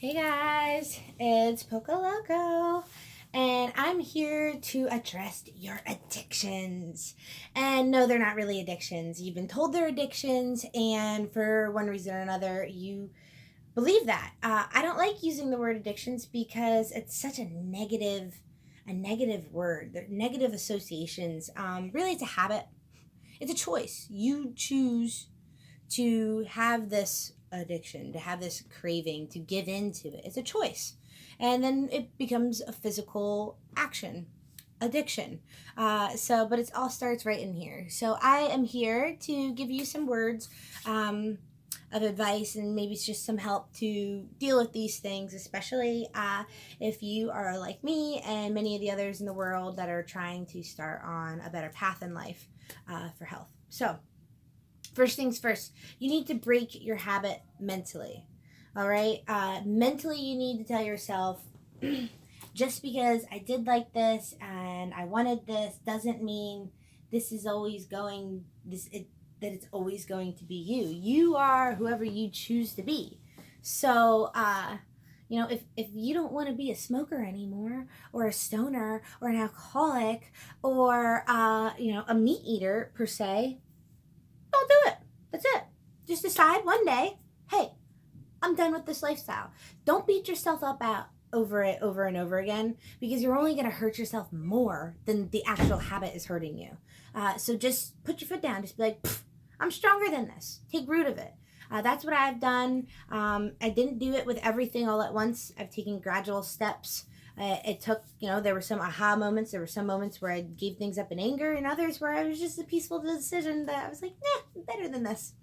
Hey guys, it's Poco Loco, and I'm here to address your addictions. And no, they're not really addictions. You've been told they're addictions, and for one reason or another, you believe that. I don't like using the word addictions because it's such a negative word. They're negative associations. Really, it's a habit. It's a choice. You choose to have this addiction, to have this craving, to give into it. It's a choice. And then it becomes a physical action, addiction. But it all starts right in here. So I am here to give you some words of advice and maybe it's just some help to deal with these things, especially if you are like me and many of the others in the world that are trying to start on a better path in life for health. So, first things first, you need to break your habit mentally. All right? Mentally, you need to tell yourself, just because I did like this and I wanted this doesn't mean this is always going that it's always going to be you. You are whoever you choose to be. So, if you don't want to be a smoker anymore, or a stoner, or an alcoholic, or a meat eater per se, don't do it. That's it. Just decide one day, hey, I'm done with this lifestyle. Don't beat yourself up out over it over and over again because you're only going to hurt yourself more than the actual habit is hurting you. So just put your foot down. Just be like, I'm stronger than this. Take root of it. That's what I've done. I didn't do it with everything all at once. I've taken gradual steps. It took, there were some aha moments. There were some moments where I gave things up in anger, and others where I was just a peaceful decision that I was like, nah, I'm better than this.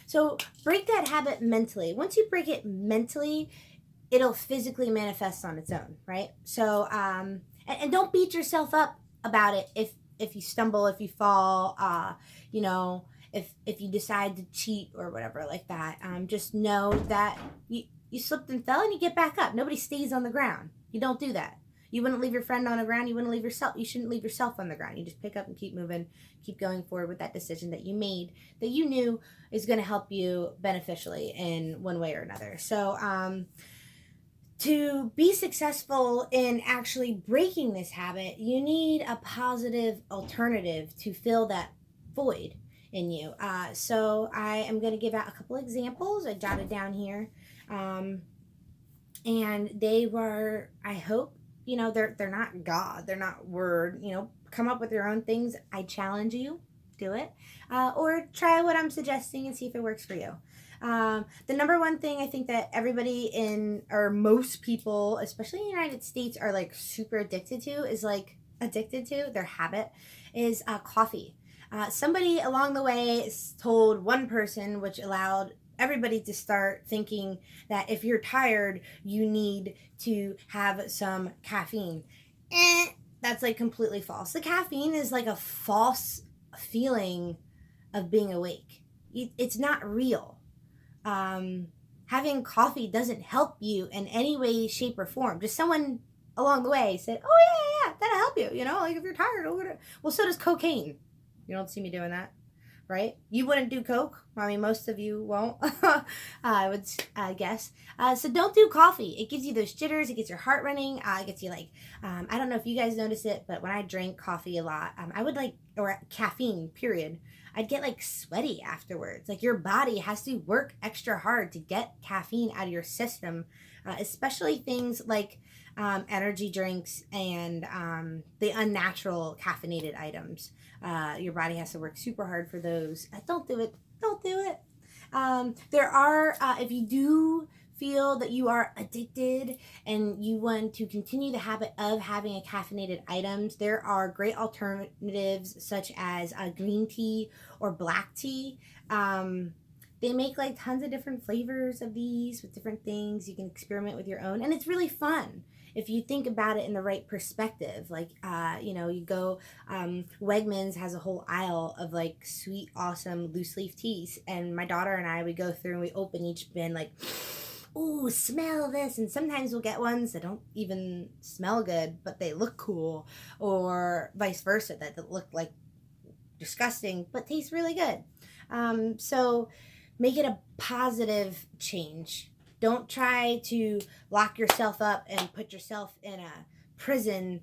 So break that habit mentally. Once you break it mentally, it'll physically manifest on its own, right? So, and don't beat yourself up about it if you stumble, if you fall, if you decide to cheat or whatever like that. Just know that you slipped and fell and you get back up. Nobody stays on the ground. You don't do that. You wouldn't leave your friend on the ground. You wouldn't leave yourself. You shouldn't leave yourself on the ground. You just pick up and keep moving, keep going forward with that decision that you made, that you knew is going to help you beneficially in one way or another. So, to be successful in actually breaking this habit, you need a positive alternative to fill that void in you. So I am going to give out a couple examples. I jotted down here. And they were, I hope, they're not God, they're not word, come up with your own things. I challenge you, do it. Or try what I'm suggesting and see if it works for you. The number one thing I think that everybody or most people, especially in the United States, are like super addicted to their habit is coffee. Somebody along the way told one person, which allowed everybody to start thinking that if you're tired, you need to have some caffeine. That's like completely false. The caffeine is like a false feeling of being awake. It's not real. Having coffee doesn't help you in any way, shape, or form. Just someone along the way said, "Oh yeah, that'll help you." Like if you're tired, well, so does cocaine. You don't see me doing that, right? You wouldn't do coke. I mean, most of you won't. I would guess. So don't do coffee. It gives you those jitters. It gets your heart running. It gets you like, I don't know if you guys notice it, but when I drank coffee a lot, I would or caffeine, period, I'd get like sweaty afterwards. Like your body has to work extra hard to get caffeine out of your system, especially things like energy drinks and the unnatural caffeinated items. Your body has to work super hard for those. Don't do it. Don't do it. There are, if you do feel that you are addicted and you want to continue the habit of having a caffeinated items, there are great alternatives such as green tea or black tea. They make like tons of different flavors of these with different things. You can experiment with your own, and it's really fun if you think about it in the right perspective. Like, you go, Wegmans has a whole aisle of like sweet, awesome loose leaf teas, and my daughter and I, we go through and we open each bin like, ooh, smell this. And sometimes we'll get ones that don't even smell good, but they look cool, or vice versa, that look like disgusting but taste really good. So make it a positive change. Don't try to lock yourself up and put yourself in a prison,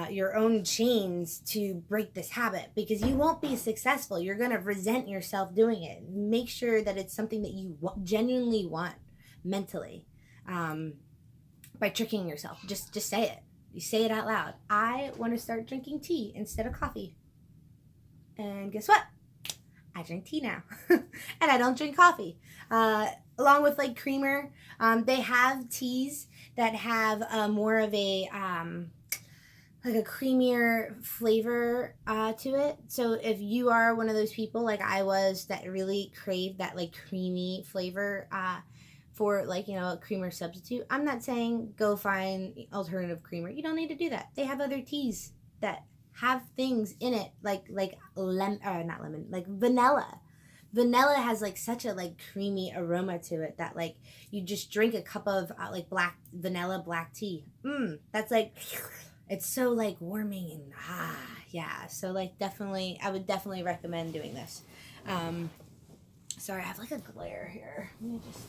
your own chains to break this habit, because you won't be successful. You're going to resent yourself doing it. Make sure that it's something that you genuinely want mentally, by tricking yourself. Just say it. You say it out loud. I want to start drinking tea instead of coffee. And guess what? I drink tea now. And I don't drink coffee. Along with like creamer, they have teas that have more of a like a creamier flavor to it. So if you are one of those people like I was that really crave that like creamy flavor for like, you know, a creamer substitute, I'm not saying go find alternative creamer. You don't need to do that. They have other teas that have things in it like not lemon, like vanilla. Vanilla has like such a like creamy aroma to it that like you just drink a cup of like vanilla black tea. That's like, it's so like warming and yeah. So like definitely, I would definitely recommend doing this. Sorry, I have like a glare here. Let me just,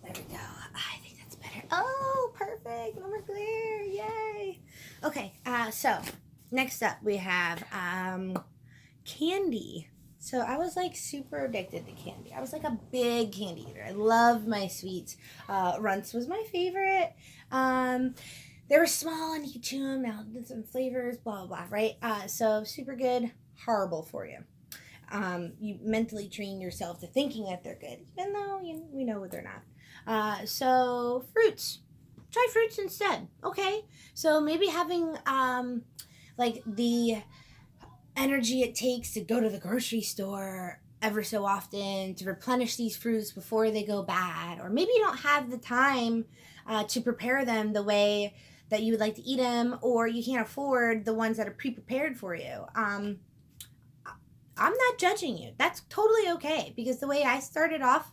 there we go. I think that's better. Oh, perfect. No more glare. Yay. Okay. So next up we have candy. So I was like super addicted to candy. I was like a big candy eater. I loved my sweets. Runts was my favorite. They were small and you could chew them. Now some flavors, blah, blah, blah, right? So super good, horrible for you. You mentally train yourself to thinking that they're good, even though we know they're not. So fruits. Try fruits instead. Okay. So maybe having like the energy it takes to go to the grocery store ever so often to replenish these fruits before they go bad, or maybe you don't have the time to prepare them the way that you would like to eat them, or you can't afford the ones that are pre-prepared for you. I'm not judging you. That's totally okay, because the way I started off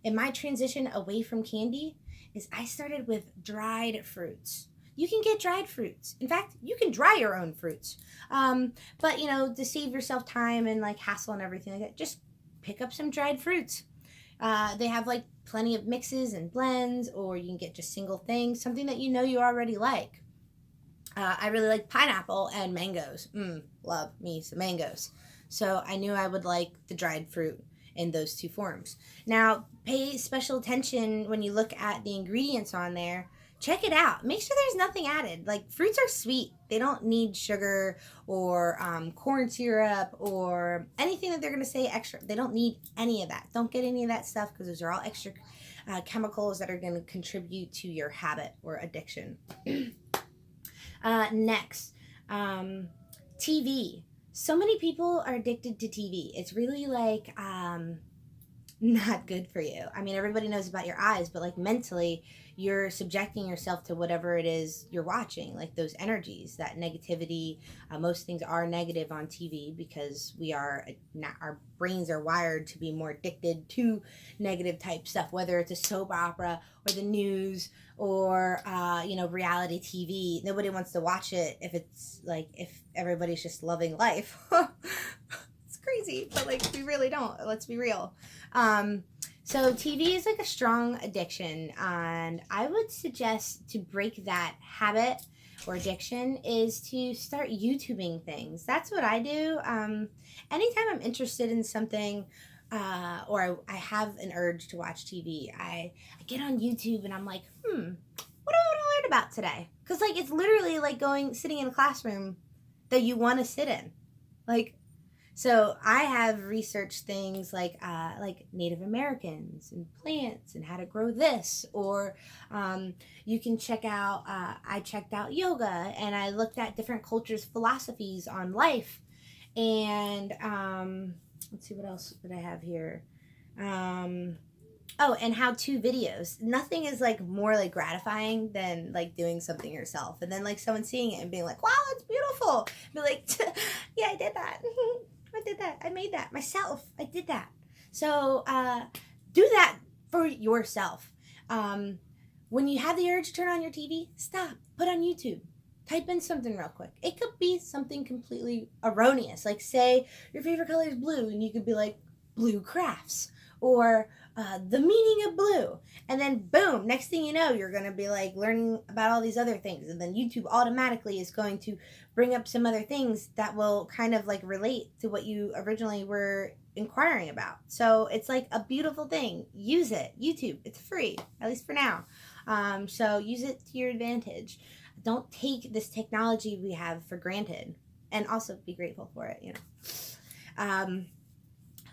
in my transition away from candy is I started with dried fruits. You can get dried fruits. In fact, you can dry your own fruits. But, you know, to save yourself time and like hassle and everything like that, just pick up some dried fruits. They have like plenty of mixes and blends, or you can get just single things, something that you know you already like. I really like pineapple and mangoes. Love me some mangoes. So I knew I would like the dried fruit in those two forms. Now, pay special attention when you look at the ingredients on there. Check it out. Make sure there's nothing added. Like, fruits are sweet. They don't need sugar or corn syrup or anything that they're going to say extra. They don't need any of that. Don't get any of that stuff, because those are all extra chemicals that are going to contribute to your habit or addiction. Next, TV. So many people are addicted to TV. It's really like not good for you. I mean, everybody knows about your eyes, but like mentally, you're subjecting yourself to whatever it is you're watching, like those energies, that negativity. Most things are negative on TV because our brains are wired to be more addicted to negative type stuff, whether it's a soap opera or the news or reality TV. Nobody wants to watch it if everybody's just loving life. It's crazy, but like we really don't. Let's be real. So TV is like a strong addiction, and I would suggest to break that habit or addiction is to start YouTubing things. That's what I do. Anytime I'm interested in something, or I have an urge to watch TV, I get on YouTube and I'm like, what do I want to learn about today? Because like it's literally like sitting in a classroom that you want to sit in, like. So I have researched things like Native Americans and plants and how to grow this, or you can check out, I checked out yoga and I looked at different cultures' philosophies on life. And let's see, what else did I have here? And how-to videos. Nothing is like more like gratifying than like doing something yourself. And then like someone seeing it and being like, wow, it's beautiful. Be like, yeah, I did that. I did that. I made that myself. I did that. So do that for yourself. When you have the urge to turn on your TV, stop. Put on YouTube. Type in something real quick. It could be something completely erroneous. Like say your favorite color is blue and you could be like blue crafts. Or the meaning of blue. And then boom, next thing you know, you're going to be like learning about all these other things. And then YouTube automatically is going to bring up some other things that will kind of like relate to what you originally were inquiring about. So it's like a beautiful thing. Use it. YouTube, it's free, at least for now. So use it to your advantage. Don't take this technology we have for granted, and also be grateful for it, you know.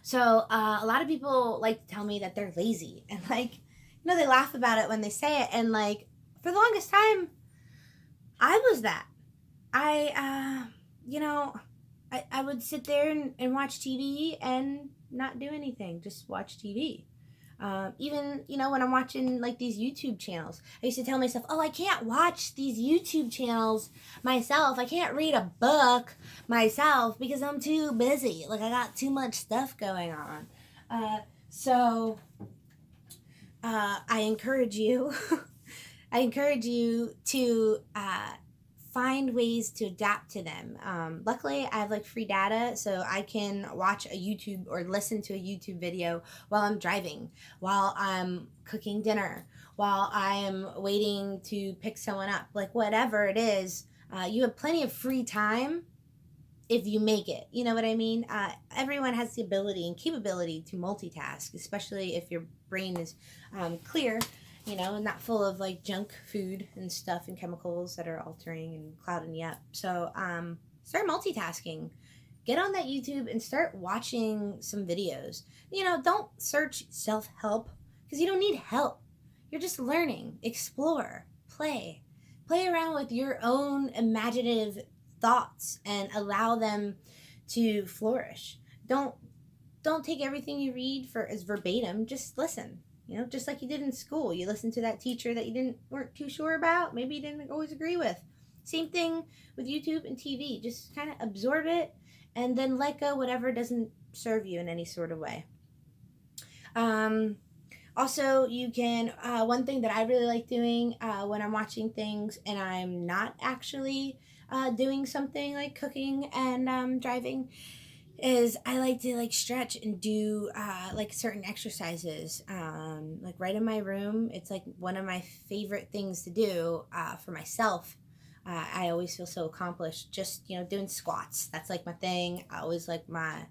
So a lot of people like to tell me that they're lazy, and like, you know, they laugh about it when they say it. And like, for the longest time, I was that. You know, I would sit there and watch TV and not do anything, just watch TV. Even, you know, when I'm watching like these YouTube channels, I used to tell myself, oh, I can't watch these YouTube channels myself. I can't read a book myself because I'm too busy. Like, I got too much stuff going on. So I encourage you, I encourage you to find ways to adapt to them. Luckily, I have like free data, so I can watch a YouTube or listen to a YouTube video while I'm driving, while I'm cooking dinner, while I'm waiting to pick someone up, like whatever it is. You have plenty of free time if you make it. You know what I mean? Everyone has the ability and capability to multitask, especially if your brain is clear, you know, and not full of like junk food and stuff and chemicals that are altering and clouding you up. So start multitasking. Get on that YouTube and start watching some videos. You know, don't search self-help because you don't need help. You're just learning, explore, play around with your own imaginative thoughts and allow them to flourish. Don't take everything you read for as verbatim. Just listen. You know, just like you did in school. You listened to that teacher that you weren't too sure about. Maybe you didn't always agree with. Same thing with YouTube and TV. Just kind of absorb it and then let go whatever doesn't serve you in any sort of way. Also, you can, one thing that I really like doing when I'm watching things and I'm not actually doing something like cooking and driving is I like to like stretch and do like certain exercises like right in my room. It's like one of my favorite things to do for myself. I always feel so accomplished just, you know, doing squats. That's like my thing. I always like my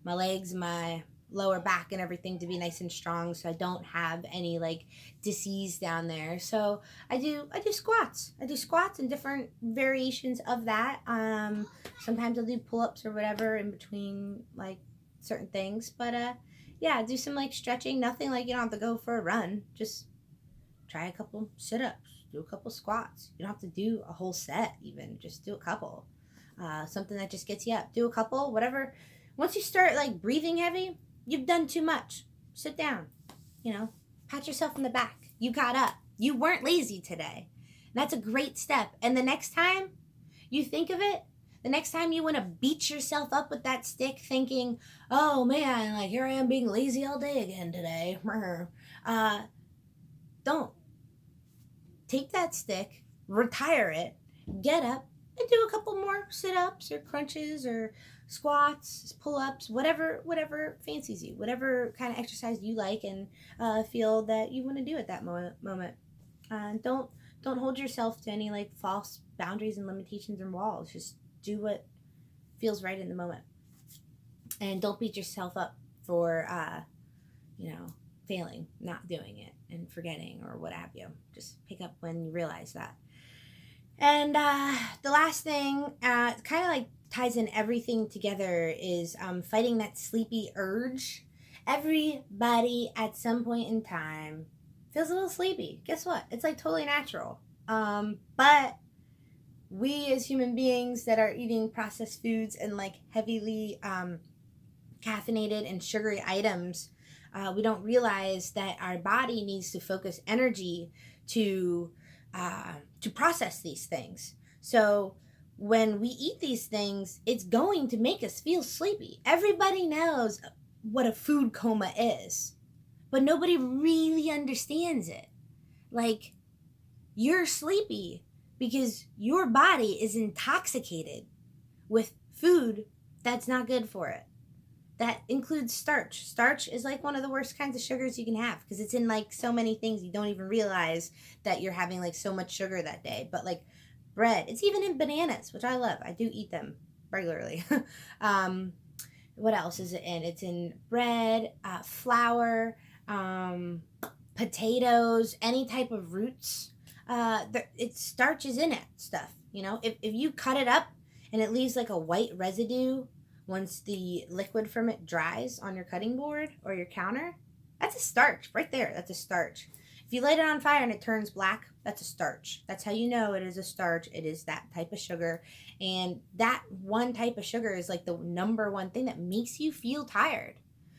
legs, my lower back and everything to be nice and strong so I don't have any like disease down there. So I do squats. I do squats and different variations of that. Sometimes I'll do pull-ups or whatever in between like certain things. But yeah, do some like stretching. Nothing like you don't have to go for a run. Just try a couple sit-ups, do a couple squats. You don't have to do a whole set even. Just do a couple. Something that just gets you up. Do a couple, whatever. Once you start like breathing heavy, you've done too much. Sit down. You know, pat yourself on the back. You got up. You weren't lazy today. That's a great step. And the next time you think of it, the next time you want to beat yourself up with that stick thinking, oh man, like here I am being lazy all day again today. Don't. Take that stick, retire it, get up, and do a couple more sit-ups or crunches or squats, pull-ups, whatever fancies you, whatever kind of exercise you like and feel that you want to do at that moment. Don't hold yourself to any like false boundaries and limitations and walls. Just do what feels right in the moment, and don't beat yourself up for you know, failing, not doing it, and forgetting or what have you. Just pick up when you realize that. And the last thing, kind of like ties in everything together, is fighting that sleepy urge. Everybody at some point in time feels a little sleepy. Guess what? It's like totally natural. But we as human beings that are eating processed foods and like heavily caffeinated and sugary items, we don't realize that our body needs to focus energy to process these things. So when we eat these things, it's going to make us feel sleepy. Everybody knows what a food coma is, but nobody really understands it. Like, you're sleepy because your body is intoxicated with food that's not good for it. that includes starch. Starch is like one of the worst kinds of sugars you can have because it's in like so many things you don't even realize that you're having like so much sugar that day. But like bread, it's even in bananas, which I love. I do eat them regularly. um, what else is it in? It's in bread, flour, um, potatoes, any type of roots. It's starch is in it stuff. You know, if you cut it up and it leaves like a white residue once the liquid from it dries on your cutting board or your counter, that's a starch right there. That's a starch. If you light it on fire and it turns black, that's a starch. That's how you know it is a starch. It is that type of sugar. And that one type of sugar is like the number one thing that makes you feel tired.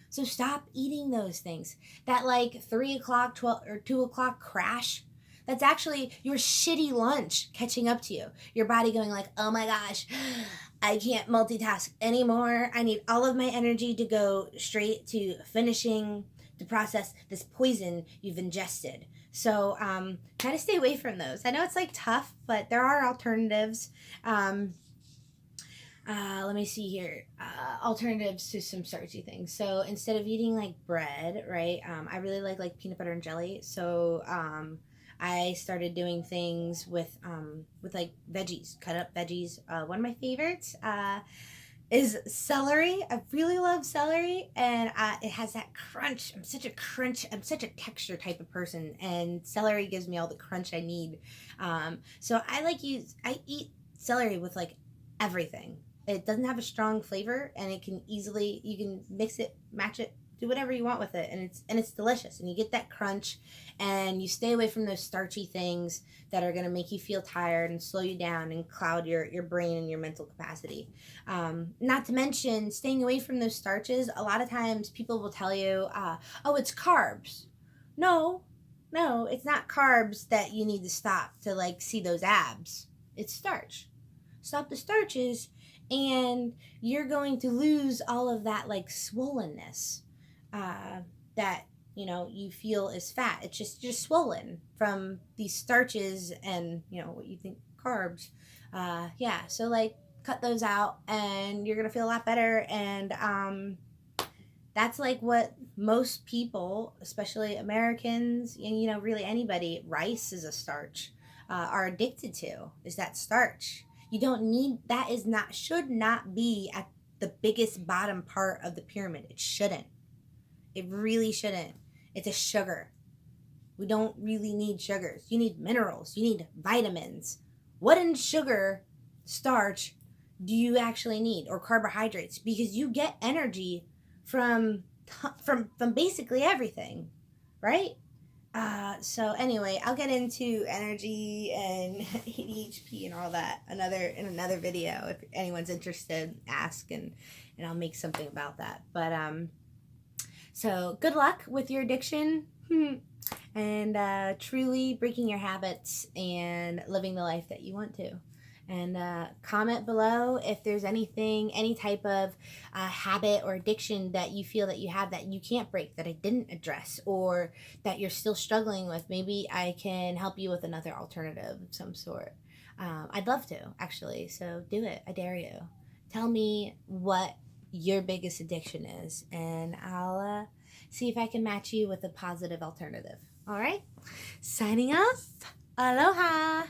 So stop eating those things. That like 3 o'clock, 12 or 2 o'clock crash, that's actually your shitty lunch catching up to you. Your body going like, oh my gosh, I can't multitask anymore. I need all of my energy to go straight to finishing to process this poison you've ingested. So try to stay away from those. I know it's like tough, but there are alternatives. Let me see here. Alternatives to some starchy things. So instead of eating like bread, right? I really like peanut butter and jelly. So I started doing things with like veggies, cut up veggies. One of my favorites is celery. I really love celery, and it has that crunch. I'm such a texture type of person, and celery gives me all the crunch I need. So I eat celery with like everything. It doesn't have a strong flavor, and you can mix it, match it, do whatever you want with it, and it's delicious, and you get that crunch, and you stay away from those starchy things that are going to make you feel tired and slow you down and cloud your brain and your mental capacity. Not to mention staying away from those starches. A lot of times people will tell you, oh, it's carbs. No, it's not carbs that you need to stop to like see those abs. It's starch. Stop the starches and you're going to lose all of that like swollenness that you feel is fat. It's just you're swollen from these starches and what you think carbs. Yeah, so like cut those out and you're gonna feel a lot better. And that's like what most people, especially Americans, and really anybody, rice is a starch, are addicted to, is that starch. You don't need that. Should not be at the biggest bottom part of the pyramid. It shouldn't. It really shouldn't. It's a sugar. We don't really need sugars. You need minerals. You need vitamins. What in sugar, starch, do you actually need, or carbohydrates? Because you get energy from basically everything, right? So anyway, I'll get into energy and ADHD and all that in another video. If anyone's interested, ask and I'll make something about that. But so good luck with your addiction and truly breaking your habits and living the life that you want to. And comment below if there's any type of habit or addiction that you feel that you have that you can't break, that I didn't address, or that you're still struggling with. Maybe I can help you with another alternative of some sort. I'd love to, actually. So do it. I dare you. Tell me what your biggest addiction is, and I'll see if I can match you with a positive alternative. All right? Signing off. Aloha.